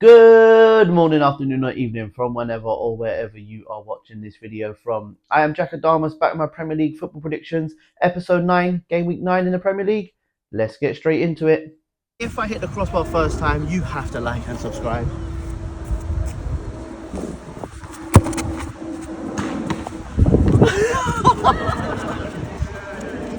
Good morning, afternoon, or evening from whenever or wherever you are watching this video from. I am Jack Adamas back with my Premier League football predictions, episode 9, game week 9 in the Premier League. Let's get straight into it. If I hit the crossbar first time, you have to like and subscribe.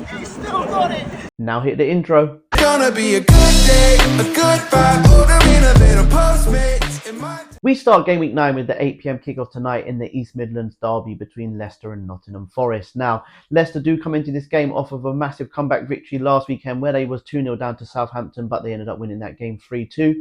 He still got it. Now hit the intro. Gonna be a good day, a good vibe, a little Postmates. We start game week 9 with the 8 p.m. kickoff tonight in the East Midlands derby between Leicester and Nottingham Forest. Now, Leicester do come into this game off of a massive comeback victory last weekend where they was 2-0 down to Southampton, but they ended up winning that game 3-2.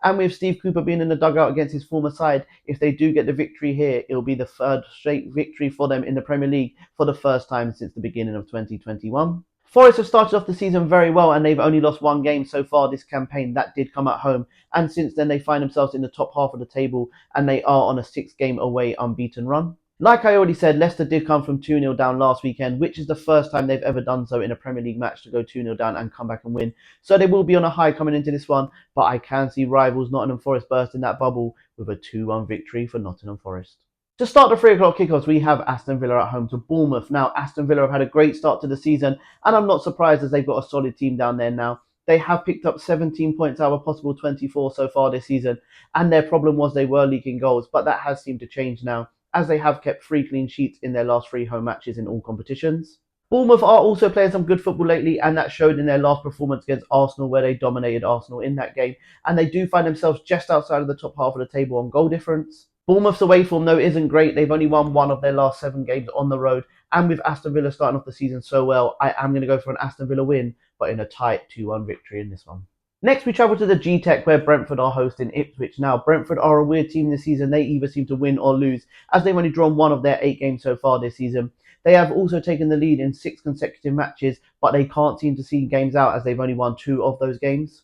And with Steve Cooper being in the dugout against his former side, if they do get the victory here, it'll be the third straight victory for them in the Premier League for the first time since the beginning of 2021. Forest have started off the season very well and they've only lost one game so far this campaign. That did come at home, and since then they find themselves in the top half of the table and they are on a 6-game away unbeaten run. Like I already said, Leicester did come from 2-0 down last weekend, which is the first time they've ever done so in a Premier League match to go 2-0 down and come back and win. So they will be on a high coming into this one, but I can see rivals Nottingham Forest bursting that bubble with a 2-1 victory for Nottingham Forest. To start the 3 o'clock kickoffs, we have Aston Villa at home to Bournemouth. Now, Aston Villa have had a great start to the season, and I'm not surprised as they've got a solid team down there now. They have picked up 17 points out of a possible 24 so far this season, and their problem was they were leaking goals, but that has seemed to change now, as they have kept 3 clean sheets in their last 3 home matches in all competitions. Bournemouth are also playing some good football lately, and that showed in their last performance against Arsenal, where they dominated Arsenal in that game, and they do find themselves just outside of the top half of the table on goal difference. Bournemouth's away form, though, isn't great. They've only won 1 of their last 7 games on the road. And with Aston Villa starting off the season so well, I am going to go for an Aston Villa win, but in a tight 2-1 victory in this one. Next, we travel to the G-Tech, where Brentford are hosting Ipswich. Now, Brentford are a weird team this season. They either seem to win or lose, as they've only drawn 1 of their 8 games so far this season. They have also taken the lead in 6 consecutive matches, but they can't seem to see games out as they've only won 2 of those games.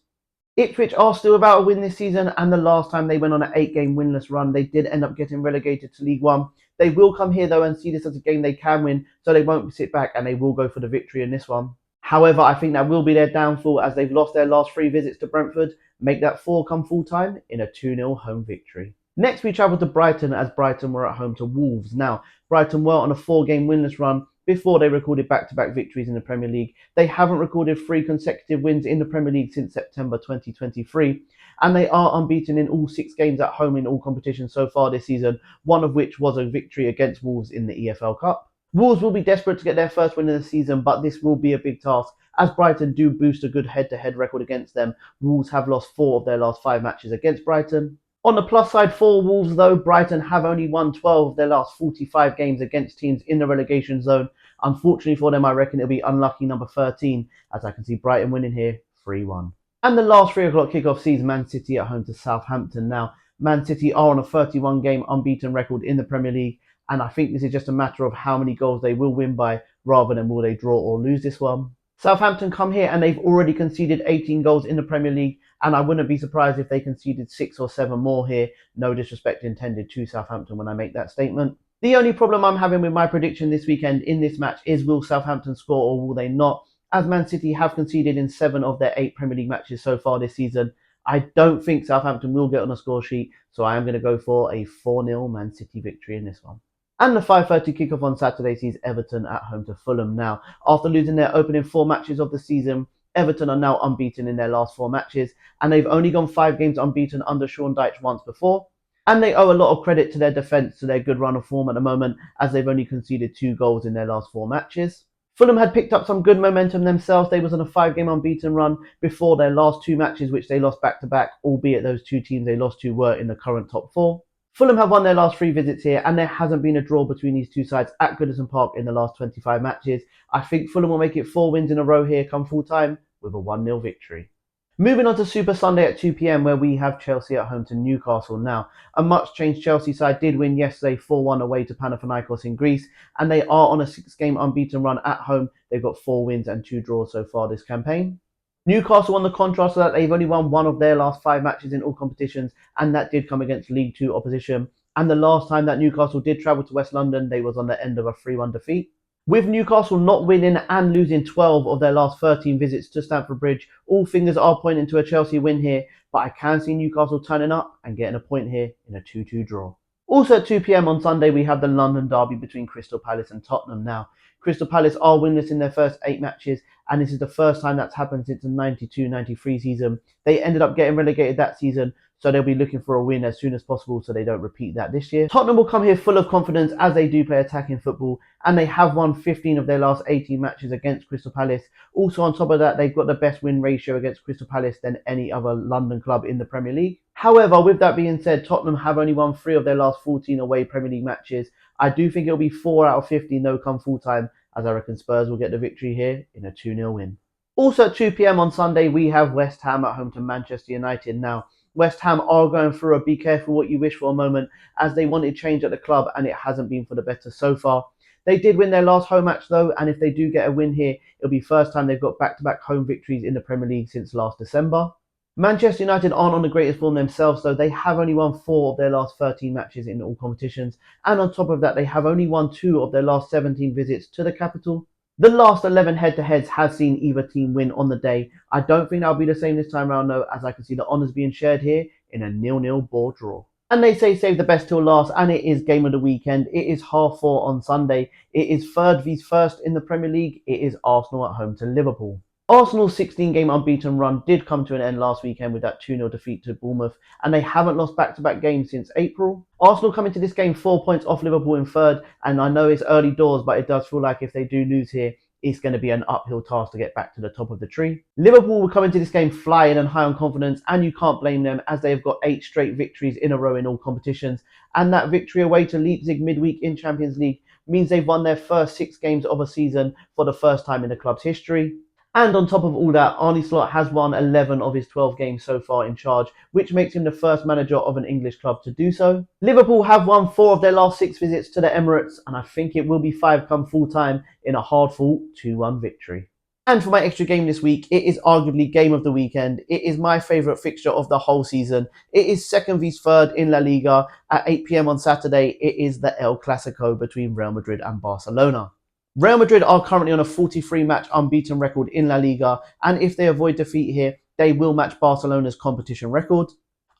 Ipswich are still without a win this season, and the last time they went on an 8-game winless run, they did end up getting relegated to League One. They will come here though and see this as a game they can win, so they won't sit back and they will go for the victory in this one. However, I think that will be their downfall as they've lost their last 3 visits to Brentford, make that 4 come full time in a 2-0 home victory. Next, we travel to Brighton as Brighton were at home to Wolves. Now, Brighton were on a 4-game winless run before they recorded back-to-back victories in the Premier League. They haven't recorded 3 consecutive wins in the Premier League since September 2023, and they are unbeaten in all 6 games at home in all competitions so far this season, one of which was a victory against Wolves in the EFL Cup. Wolves will be desperate to get their first win of the season, but this will be a big task, as Brighton do boost a good head-to-head record against them. Wolves have lost 4 of their last 5 matches against Brighton. On the plus side for Wolves, though, Brighton have only won 12 of their last 45 games against teams in the relegation zone. Unfortunately for them, I reckon it'll be unlucky number 13, as I can see Brighton winning here 3-1. And the last 3 o'clock kickoff sees Man City at home to Southampton. Now, Man City are on a 31-game unbeaten record in the Premier League, and I think this is just a matter of how many goals they will win by, rather than will they draw or lose this one. Southampton come here and they've already conceded 18 goals in the Premier League, and I wouldn't be surprised if they conceded 6 or 7 more here. No disrespect intended to Southampton when I make that statement. The only problem I'm having with my prediction this weekend in this match is, will Southampton score or will they not? As Man City have conceded in 7 of their 8 Premier League matches so far this season, I don't think Southampton will get on a score sheet, so I am going to go for a 4-0 Man City victory in this one. And the 5:30 kickoff on Saturday sees Everton at home to Fulham. Now, after losing their opening 4 matches of the season, Everton are now unbeaten in their last 4 matches, and they've only gone 5 games unbeaten under Sean Dyche once before. And they owe a lot of credit to their defence, to their good run of form at the moment, as they've only conceded 2 goals in their last 4 matches. Fulham had picked up some good momentum themselves. They was on a 5-game unbeaten run before their last 2 matches, which they lost back-to-back, albeit those 2 teams they lost to were in the current top 4. Fulham have won their last 3 visits here, and there hasn't been a draw between these 2 sides at Goodison Park in the last 25 matches. I think Fulham will make it 4 wins in a row here come full time with a 1-0 victory. Moving on to Super Sunday at 2 p.m, where we have Chelsea at home to Newcastle. Now, a much-changed Chelsea side did win yesterday 4-1 away to Panathinaikos in Greece, and they are on a 6-game unbeaten run at home. They've got 4 wins and 2 draws so far this campaign. Newcastle, on the contrast to that, they've only won 1 of their last 5 matches in all competitions, and that did come against League 2 opposition. And the last time that Newcastle did travel to West London, they was on the end of a 3-1 defeat. With Newcastle not winning and losing 12 of their last 13 visits to Stamford Bridge, all fingers are pointing to a Chelsea win here, but I can see Newcastle turning up and getting a point here in a 2-2 draw. Also at 2 p.m. on Sunday, we have the London derby between Crystal Palace and Tottenham. Now, Crystal Palace are winless in their first 8 matches, and this is the first time that's happened since the 92-93 season. They ended up getting relegated that season, so they'll be looking for a win as soon as possible so they don't repeat that this year. Tottenham will come here full of confidence as they do play attacking football, and they have won 15 of their last 18 matches against Crystal Palace. Also on top of that, they've got the best win ratio against Crystal Palace than any other London club in the Premier League. However, with that being said, Tottenham have only won 3 of their last 14 away Premier League matches. I do think it'll be 4 out of 15 no come full time, as I reckon Spurs will get the victory here in a 2-0 win. Also at 2 p.m. on Sunday, we have West Ham at home to Manchester United. Now, West Ham are going through a be careful what you wish for a moment, as they wanted change at the club and it hasn't been for the better so far. They did win their last home match though, and if they do get a win here, it'll be first time they've got back-to-back home victories in the Premier League since last December. Manchester United aren't on the greatest form themselves though. They have only won 4 of their last 13 matches in all competitions, and on top of that they have only won 2 of their last 17 visits to the capital. The last 11 head-to-heads has seen either team win on the day. I don't think that'll be the same this time around though, as I can see the honours being shared here in a 0-0 ball draw. And they say save the best till last, and it is game of the weekend. It is 4:30 on Sunday. It is third vs first in the Premier League. It is Arsenal at home to Liverpool. Arsenal's 16-game unbeaten run did come to an end last weekend with that 2-0 defeat to Bournemouth, and they haven't lost back-to-back games since April. Arsenal come into this game 4 points off Liverpool in third, and I know it's early doors, but it does feel like if they do lose here, it's going to be an uphill task to get back to the top of the tree. Liverpool will come into this game flying and high on confidence, and you can't blame them as they have got 8 straight victories in a row in all competitions, and that victory away to Leipzig midweek in Champions League means they've won their first 6 games of a season for the first time in the club's history. And on top of all that, Arne Slot has won 11 of his 12 games so far in charge, which makes him the first manager of an English club to do so. Liverpool have won 4 of their last 6 visits to the Emirates, and I think it will be 5 come full time in a hard-fought 2-1 victory. And for my extra game this week, it is arguably game of the weekend. It is my favourite fixture of the whole season. It is second vs third in La Liga at 8 p.m. on Saturday. It is the El Clasico between Real Madrid and Barcelona. Real Madrid are currently on a 43-match unbeaten record in La Liga, and if they avoid defeat here, they will match Barcelona's competition record.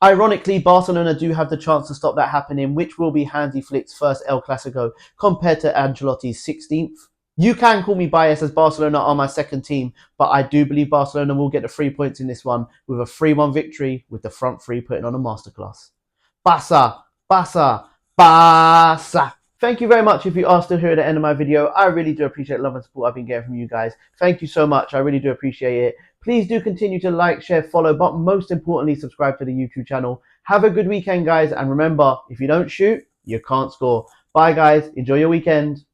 Ironically, Barcelona do have the chance to stop that happening, which will be Hansi Flick's first El Clasico compared to Ancelotti's 16th. You can call me biased as Barcelona are my second team, but I do believe Barcelona will get the 3 points in this one with a 3-1 victory with the front 3 putting on a masterclass. Barca, Barca, Barca. Thank you very much if you are still here at the end of my video. I really do appreciate the love and support I've been getting from you guys. Thank you so much. I really do appreciate it. Please do continue to like, share, follow, but most importantly, subscribe to the YouTube channel. Have a good weekend, guys. And remember, if you don't shoot, you can't score. Bye, guys. Enjoy your weekend.